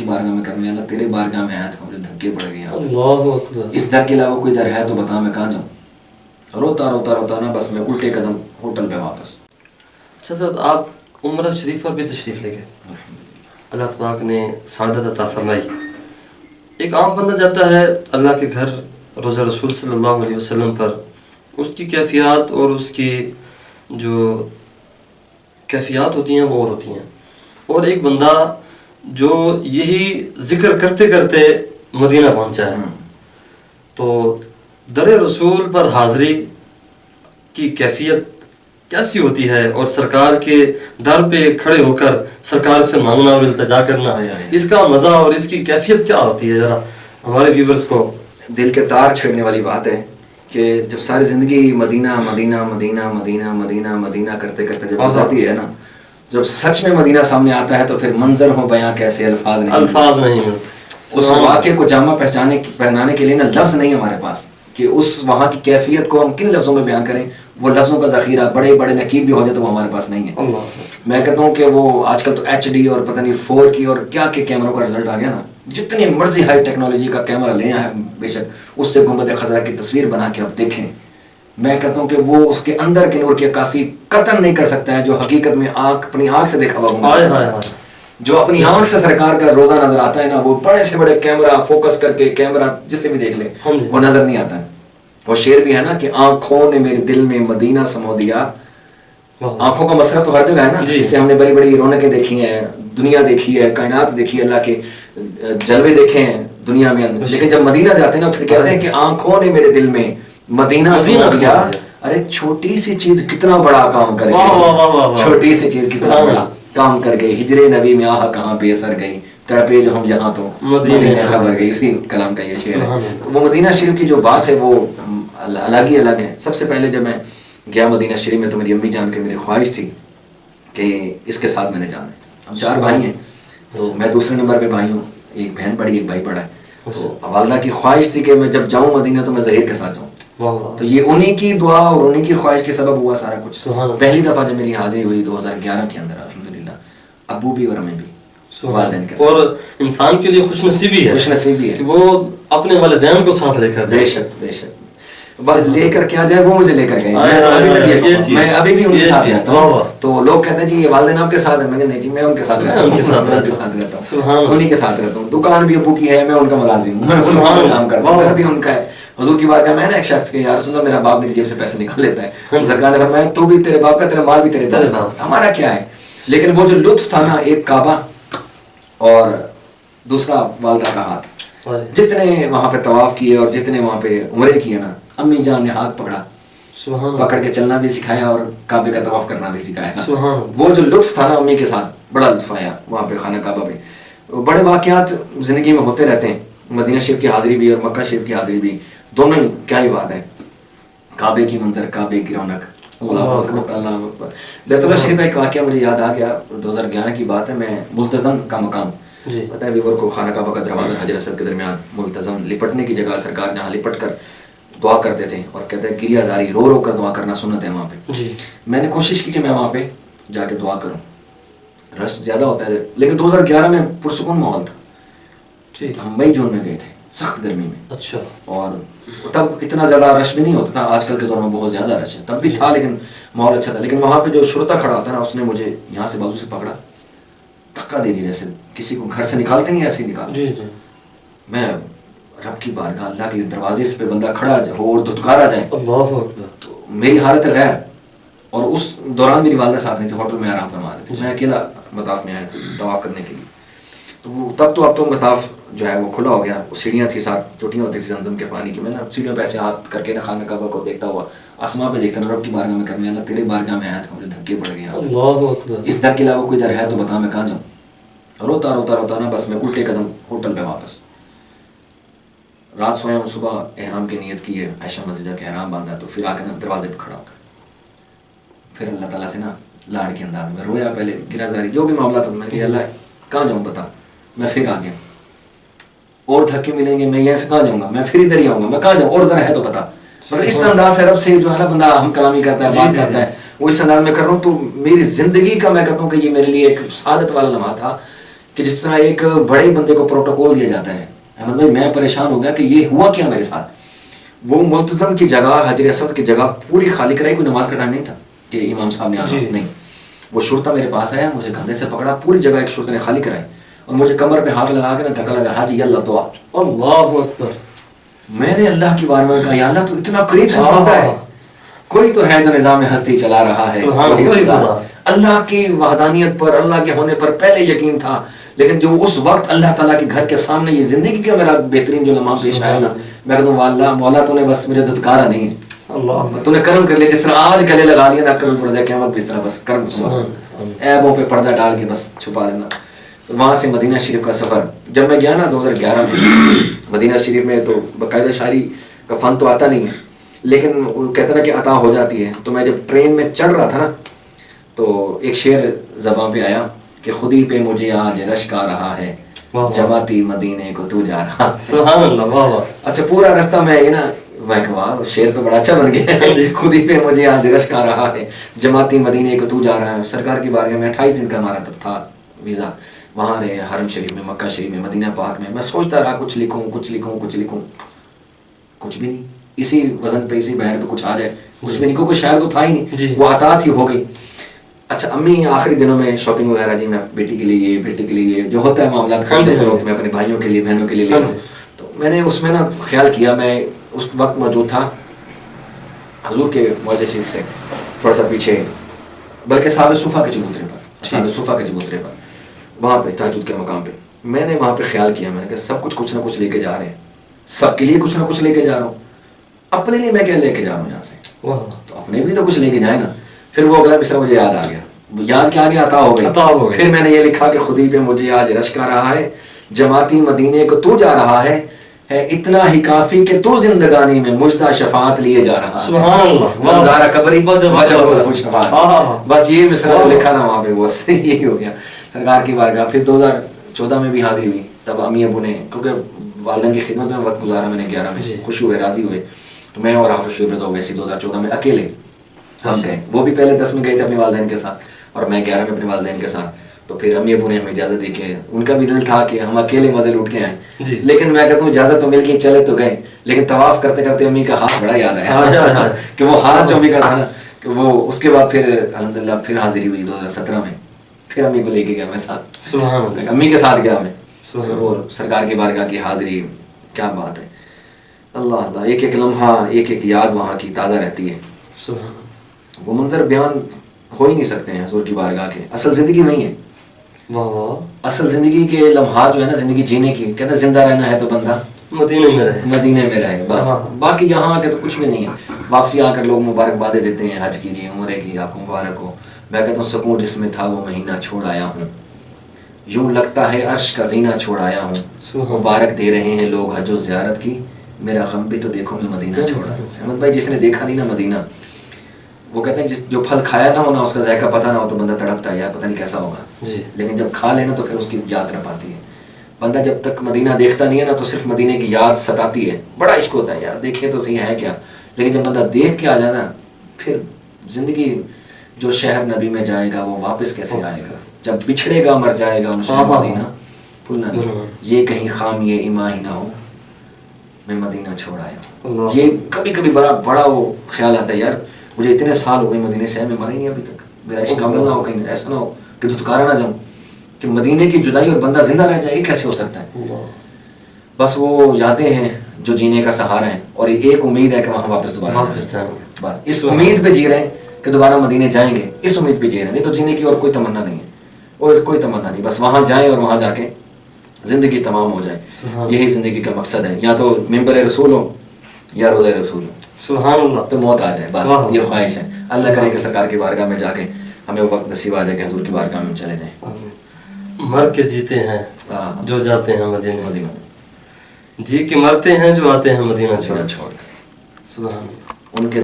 بارگاہ میں کروں، یا اللہ تیرے بارگاہ میں آیا تھا، مجھے دھکے پڑ گئے، اللہ اکبر، اس در کے علاوہ کوئی در ہے تو بتا، میں کہاں جاؤں؟ روتا روتا روتا نا بس میں الٹے قدم ہوٹل پہ واپس۔ اچھا سر، آپ عمرہ شریف پر بھی تشریف لے گئے، اللہ پاک نے سعادت عطا فرمائی۔ ایک عام بندہ جاتا ہے اللہ کے گھر روزہ رسول صلی اللہ علیہ وسلم پر، اس کی کیفیات اور اس کی جو کیفیات ہوتی ہیں وہ اور ہوتی ہیں، اور ایک بندہ جو یہی ذکر کرتے کرتے مدینہ پہنچا ہے، تو در رسول پر حاضری کی کیفیت کیسی ہوتی ہے، اور سرکار کے در پہ کھڑے ہو کر سرکار سے مانگنا اور التجا کرنا، اس کا مزہ اور اس کی کیفیت کیا ہوتی ہے، ذرا ہمارے ویورز کو۔ دل کے تار چھیڑنے والی بات ہے کہ جب ساری زندگی مدینہ مدینہ مدینہ مدینہ مدینہ مدینہ کرتے کرتے جب آتی ہے نا، جب سچ میں مدینہ سامنے آتا ہے تو پھر منظر ہو بیاں کیسے الفاظ نہیں ملتے۔ اس واقعے کو جامع پہنانے کے لیے نا لفظ نہیں ہمارے پاس کہ اس وہاں کی کیفیت کو ہم کن لفظوں میں بیان کریں، وہ لفظوں کا ذخیرہ بڑے بڑے نقیب بھی ہو جائے تو وہ ہمارے پاس نہیں ہے۔ میں کہتا ہوں کہ وہ آج کل تو HD اور پتہ نہیں 4K اور کیا کہ کیمروں کا رزلٹ آ گیا نا، جتنی مرضی ہائی ٹیکنالوجی کا کیمرہ لے آئے بے شک، اس سے گنبد خضرا کی تصویر بنا کے آپ دیکھیں، میں کہتا ہوں کہ وہ اس کے اندر کے نور کی عکاسی قطعاً نہیں کر سکتا ہے جو حقیقت میں اپنی آنکھ سے دیکھا ہوا، جو اپنی آنکھ سے سرکار کا روزہ نظر آتا ہے نا، وہ بڑے سے بڑے کیمرہ فوکس کر کے کیمرہ جسے بھی دیکھ لے وہ نظر نہیں آتا ہے۔ وہ شعر بھی ہے نا کہ آنکھوں نے میرے دل میں مدینہ سمو دیا، آنکھوں کا مسئلہ تو ہر جگہ ہے نا، جس سے ہم نے بڑی بڑی رونقیں دیکھی ہیں، دنیا دیکھی ہے، کائنات دیکھی ہے، اللہ کے جلوے دیکھے ہیں دنیا میں، لیکن جب مدینہ جاتے ہیں نا پھر کہتے ہیں کہ آنکھوں نے میرے دل میں مدینہ سمو دیا۔ ارے چھوٹی سی چیز کتنا بڑا کام کر گئی، چھوٹی سی چیز کتنا بڑا کام کر گئی، ہجرے نبی میں آہ کہاں بے اثر گئی، تڑپے جو ہم یہاں تو مدینہ خبر گئی، اسی کلام کا یہ شعر ہے۔ وہ مدینہ شریف کی جو بات ہے وہ الگ ہی الگ ہے۔ سب سے پہلے جب میں گیا مدینہ شریف میں تو میری امی جان کے میری خواہش تھی کہ اس کے ساتھ میں نے جانا ہے۔ ہم 4 بھائی ہیں، تو میں دوسرے نمبر پہ بھائی ہوں، ایک بہن بڑی ایک بھائی بڑا ہے، تو والدہ کی خواہش تھی کہ میں جب جاؤں مدینہ تو میں ظہیر کے ساتھ جاؤں، تو یہ انہی کی دعا اور انہی کی خواہش کے سبب ہوا سارا کچھ۔ پہلی دفعہ جب میری حاضری ہوئی 2011 کے اندر، الحمدللہ ابو بھی اور امی بھی والدین کے ساتھ، اور انسان کے لیے خوش نصیبی ہے کہ وہ اپنے والدین کو ساتھ لے کر جائے۔ بے شک بے شک، لے کر کیا جائے وہ مجھے لے کر گئے، میں ابھی بھی ان کے ساتھ رہتا ہوں۔ تو لوگ کہتے ہیں جی یہ والدین آپ کے ساتھ ہیں، میں نہیں جی میں ان کے ساتھ رہتا ہوں، انہیں کے ساتھ رہتا ہوں۔ دکان بھی ابو کی ہے، میں ان کا ملازم ہوں، میں کام کرتا ہوں، گھر بھی ان کا ہے۔ حضور کی بارگاہ میں نا ایک شخص کہ یا رسول اللہ میرا باپ میری جیب سے پیسے نکال لیتا ہے، سرکار نے فرمایا تو بھی تیرے باپ کا، تیرا مال بھی تیرے باپ کا، ہمارا کیا ہے۔ لیکن وہ جو لطف تھا نا، ایک کعبہ اور دوسرا والدہ کا ہاتھ، جتنے وہاں پہ طواف کیے اور جتنے وہاں پہ عمرے کیے نا، امی جان نے ہاتھ پکڑ کے چلنا بھی سکھایا اور کعبے کا طواف کرنا بھی سکھایا۔ وہ جو لطف تھا نا امی کے ساتھ، بڑا لطف آیا وہاں پہ خانہ کعبہ پہ۔ بڑے واقعات زندگی میں ہوتے رہتے ہیں، مدینہ شریف کی حاضری بھی اور مکہ شریف کی حاضری بھی، دونوں ہی کیا ہی بات ہے۔ کعبے کی منظر، کعبے کی رونق، اللہ اکبر اللہ اکبر۔ بیت اللہ شریف کا ایک واقعہ مجھے یاد آ گیا، 2011 کی بات ہے۔ میں ملتزم کا مقام پتہ ہے ویور کو، خانہ کعبہ کا دروازہ حجر اسود کے درمیان ملتزم، لپٹنے کی جگہ، سرکار جہاں لپٹ کر دعا کرتے تھے، اور کہتے ہیں گریہ زاری، رو رو کر دعا کرنا سنت ہے وہاں پہ۔ میں نے کوشش کی کہ میں وہاں پہ جا کے دعا کروں، رش زیادہ ہوتا ہے، لیکن 2011 میں پرسکون ماحول تھا۔ ہم مئی جون میں گئے تھے، سخت گرمی میں، اچھا، اور تب اتنا زیادہ رش بھی نہیں ہوتا تھا، آج کل کے دور میں بہت زیادہ رش ہے، تب بھی تھا لیکن ماحول اچھا تھا۔ لیکن وہاں پہ جو شرطا کھڑا ہوتا ہے نا، اس نے مجھے یہاں سے بازو سے پکڑا، دھکا دے دی، جیسے کسی کو گھر سے نکالتے نہیں ایسے ہی نکالتے۔ میں رب کی بارگاہ، اللہ کے دروازے پہ بندہ کھڑا ہو اور دھتکارا جائے، تو میری حالت غیر، اور اس دوران میری والدہ ساتھ نہیں تھی، ہوٹل میں آرام فرما رہے تھے، میں اکیلا مطاف میں آیا تھا طواف کرنے کے لیے۔ تو وہ اب تو مطاف جو ہے وہ کھلا ہو گیا، وہ سیڑھیاں تھی، 7 چوٹیاں ہوتی تھی زمزم کے پانی کی، میں نے سیڑھیوں پہ ایسے ہاتھ کر کے نا خانہ کعبہ کو دیکھتا ہوا، آسمان پہ دیکھتا نا، رب کی بارگاہ میں کرنے، اللہ تیرے بارگاہ میں آیا تھا، مجھے دھکے پڑ گئے، اس در کے علاوہ کوئی در ہے تو بتا، میں کہاں جاؤں؟ روتا روتا روتا نا بس میں الٹے قدم ہوٹل پہ واپس۔ رات سویا ہوں، صبح احرام کی نیت کی ہے، عائشہ مسجدہ کے احرام باندھا، تو پھر آ کے نا دروازے پہ کھڑا ہو گیا، پھر اللہ تعالیٰ سے نا لاڑ کے انداز میں رویا، پہلے گرا زاری جو بھی معاملہ تھا، میں نے کہا اللہ کہاں جاؤں بتا، میں پھر آ گیا، اور دھکے ملیں گے، میں یہاں سے کہاں جاؤں گا، میں پھر ادھر ہی آؤں گا، میں کہاں جاؤں، اور ادھر ہے تو بتا۔ مطلب اس انداز سے رب سے جو ہے نا بندہ ہم کلامی کرتا ہے، بات کرتا ہے، وہ اس انداز میں کر رہا ہوں۔ تو میری زندگی کا میں کہتا ہوں کہ یہ میرے لیے ایک سعادت والا لمحہ تھا کہ جس طرح ایک بڑے بندے کو پروٹوکول دیا جاتا ہے. احمد بھائی میں پریشان ہو گیا کہ یہ ہوا کیا میرے ساتھ. وہ ملتزم کی جگہ حجر اسود کی جگہ پوری خالی کرائی. کوئی نماز کا ٹائم نہیں تھا کہ امام صاحب نے آنا, نہیں. وہ شرطہ میرے پاس آیا, مجھے کندھے سے پکڑا, پوری جگہ ایک شرطے نے خالی کرائی اور مجھے کمر پہ ہاتھ لگا کے نا دھکا لگا, حاجی اللہ دعا. اللہ اکبر. میں نے اللہ کی بارگاہ میں کہا یا اللہ تو اتنا قریب سے سنتا ہے, کوئی تو ہے جو نظام ہستی چلا رہا ہے. اللہ کی وحدانیت پر, اللہ کے ہونے پر پہلے یقین تھا, لیکن جو اس وقت اللہ تعالیٰ کے گھر کے سامنے یہ زندگی کا میرا بہترین جو لمحہ پیش آیا نا, میں کہتا ہوں اللہ مولا تو نے بس مجھے دھتکارا نہیں ہے, اللہ تو نے کرم کر لیا. جس طرح آج گلے لگا لیا نا کل پردہ قیامت بھی اس طرح بس کرم ایبوں پہ پردہ ڈال کے بس چھپا لینا. تو وہاں سے مدینہ شریف کا سفر جب میں گیا نا 2011 میں مدینہ شریف میں, تو باقاعدہ شاعری کا فن تو آتا نہیں ہے, لیکن وہ کہتے ہیں نا کہ عطا ہو جاتی ہے. تو میں جب ٹرین میں چڑھ رہا تھا نا تو ایک شعر زبان پہ آیا کہ خودی پہ مجھے آج رشک آ رہا ہے, جماتی مدینے کو تو جا رہا. سبحان اللہ. واہ واہ. اچھا پورا راستہ میں یہ نا میں کہ واہ شعر تو بڑا اچھا بن گیا. خودی پہ مجھے آج رشک آ رہا ہے, جماتی مدینے کو تو جا رہا ہے. سرکار کی بارگاہ میں 28 دن کا ہمارا تب تھا ویزا, وہاں رہے حرم شریف میں, مکہ شریف میں, مدینہ پاک میں. میں سوچتا رہا کچھ لکھوں کچھ لکھوں کچھ لکھوں, کچھ بھی نہیں. اسی وزن پہ اسی بہر پہ کچھ آ جائے, کچھ بھی نہیں, کیونکہ شاعر تو تھا ہی نہیں, وہ عطا تھی ہو گئی. اچھا امی آخری دنوں میں شاپنگ وغیرہ, جی میں بیٹی کے لیے یہ بیٹے کے لیے یہ جو ہوتا ہے معاملات خرید فروخت میں اپنے بھائیوں کے لیے بہنوں کے لیے لے رہا ہوں. تو میں نے اس میں نا خیال کیا, میں اس وقت موجود تھا حضور کے معجزہ شریف سے تھوڑا سا پیچھے, بلکہ صحابہ صفا کے چبوترے پر, صحابہ صفا کے چبوترے پر, وہاں پہ تہجد کے مقام پہ. میں نے وہاں پہ خیال کیا, میں نے کہا سب کچھ نہ کچھ لے کے جا رہے ہیں, سب کے لیے کچھ نہ کچھ لے کے جا رہا ہوں, اپنے لیے میں کیا لے کے جا رہا ہوں یہاں سے, تو اپنے بھی تو کچھ لے کے جائے نا. پھر وہ اگلا مصرع مجھے یاد آ گیا, یاد کیا آ گیا, عطا ہو گئی. پھر میں نے یہ لکھا کہ خودی پہ مجھے آج رشک آ رہا ہے, جماتی مدینے کو تو جا رہا ہے اتنا ہی کافی کہ تو زندگانی میں مجدہ شفاعت لیے جا رہا ہے. سبحان اللہ. منظارہ قبری وجہ شفاعت, بس یہ مصرع لکھا نا وہاں پہ, وہ یہی ہو گیا سرکار کی بارگاہ. پھر 2014 میں بھی حاضری ہوئی, تب امی ابو نے, کیونکہ والدین کی خدمت میں وقت گزارا میں نے 11 میں, خوش ہوئے راضی ہوئے. تو میں اور حافظ شعیب رضا اویسی 2014 میں اکیلے ہم گئے. وہ بھی پہلے 10 میں گئے تھے اپنے والدین کے ساتھ, اور میں 11 میں اپنے والدین کے ساتھ. تو پھر امی ابو نے ہمیں اجازت دی, کہ ان کا بھی دل تھا کہ ہم اکیلے مزے لوٹ کے آئیں, لیکن میں کہتا ہوں اجازت تو مل گئی, چلے تو گئے. لیکن طواف کرتے کرتے امی کا ہاتھ بڑا یاد آیا کہ وہ ہاتھ جو امی کا تھا نا, کہ وہ اس کے بعد پھر الحمدللہ پھر حاضری ہوئی 2017 میں. پھر امی کو لے کے گیا میں ساتھ, سبحان اللہ, امی کے ساتھ گیا میں. اور سرکار کی بارگاہ کی حاضری کیا بات ہے, اللہ اللہ, ایک ایک لمحہ ایک ایک یاد وہاں کی تازہ رہتی ہے. وہ منظر بیان ہو ہی نہیں سکتے ہیں حضور کی بارگاہ کے. اصل زندگی وہی ہے, اصل زندگی کے لمحات جو ہے نا زندگی جینے کی, کہتے ہیں زندہ رہنا ہے تو بندہ مدینے میں رہے, مدینے میں رہے بس. باقی یہاں آ کے تو کچھ بھی نہیں ہے. واپسی آ کر لوگ مبارکبادیں دیتے ہیں, حج کیجیے, عمرے کی آپ کو مبارک ہو. میں کہتا ہوں سکون جس میں تھا وہ مہینہ چھوڑ آیا ہوں, یوں لگتا ہے عرش کا زینہ چھوڑ آیا ہوں. مبارک دے رہے ہیں لوگ حج و زیارت کی, میرا غم بھی تو دیکھو میں مدینہ چھوڑ آیا ہوں. احمد بھائی جس نے دیکھا نہیں نا مدینہ, وہ کہتے ہیں جو پھل کھایا نہ ہو نا اس کا ذائقہ پتہ نہ ہو تو بندہ تڑپتا ہے, یار پتہ نہیں کیسا ہوگا, لیکن جب کھا لینا تو پھر اس کی یاد رہ پاتی ہے. بندہ جب تک مدینہ دیکھتا نہیں ہے نا تو صرف مدینے کی یاد ستاتی ہے, بڑا عشق ہوتا ہے یار دیکھیں تو صحیح ہے کیا. لیکن جب بندہ دیکھ کے آ جانا, پھر زندگی جو شہر نبی میں جائے گا وہ واپس کیسے آئے گا, جب بچھڑے گا مر جائے گا ان شہر مدینہ بھولنا نہیں, یہ کہیں خامی ایماں ہی نہ ہو میں مدینہ چھوڑ آیا ہوں. یہ کبھی کبھی بڑا وہ خیال آتا ہے, یار مجھے اتنے سال ہو گئے مدینے سے, میں مرا ہی نہیں ابھی تک, میرا عشق کامل نہ ہو, کہیں ایسا نہ ہو کہ دھتکارا نہ جاؤں کہ مدینے کی جدائی اور بندہ زندہ رہ جائے, یہ کیسے ہو سکتا ہے. بس وہ یادیں ہیں جو جینے کا سہارا ہے, اور ایک امید ہے کہ وہاں واپس دوبارہ جائیں. بس اس امید پہ جی رہے ہیں کہ دوبارہ مدینے جائیں گے, اس امید پہ جی رہے ہیں, نہیں تو جینے کی اور کوئی تمنا نہیں ہے, اور کوئی تمنا نہیں. بس وہاں جائیں اور وہاں جا کے زندگی تمام ہو جائے, یہی زندگی کا مقصد ہے. یا تو ممبر رسول ہو یا روضہ رسول ہو, سبحان اللہ, تو موت آ جائے, بس یہ خواہش ہے. اللہ کرے کہ سرکار کی بارگاہ میں جا کے ہمیں وہ وقت نصیب آ جائے کہ حضور کی بارگاہ میں چلے جائیں. مر کے جیتے ہیں جو جاتے ہیں مدینہ, جی کے مرتے ہیں جو آتے ہیں مدینہ چھوڑ. سبحان اللہ. ان کے